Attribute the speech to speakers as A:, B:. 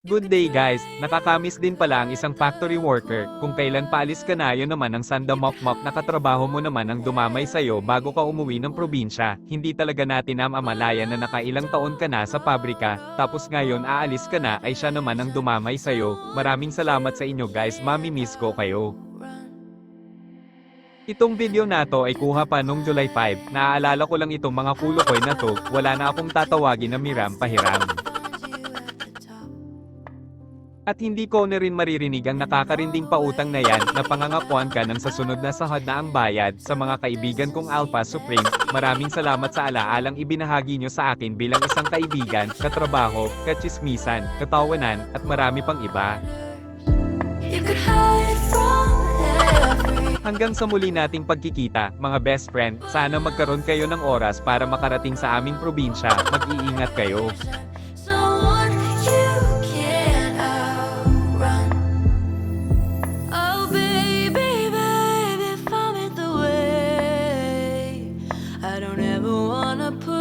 A: Good day guys, nakakamiss din pala ang isang factory worker, kung kailan paalis ka na yun naman ang sandamokmok na katrabaho mo naman ang dumamay sa'yo bago ka umuwi ng probinsya, hindi talaga natin amalayan na nakailang taon ka na sa pabrika, tapos ngayon aalis ka na ay siya naman ang dumamay sa'yo, maraming salamat sa inyo guys, mami-miss ko kayo. Itong video na to ay kuha pa nung July 5, naaalala ko lang itong mga kulukoy na to, wala na akong tatawagin na Miram Pahiram. At hindi ko na rin maririnig ang nakakarinding pautang na yan, na pangangakuan ka ng sa sunod na sahod na ang bayad, sa mga kaibigan kong Alpha Supreme, maraming salamat sa alaalang ibinahagi nyo sa akin bilang isang kaibigan, katrabaho, katsismisan, katawanan, at marami pang iba. Hanggang sa muli nating pagkikita, mga best friend, sana magkaroon kayo ng oras para makarating sa aming probinsya, mag-iingat kayo.
B: I don't ever wanna put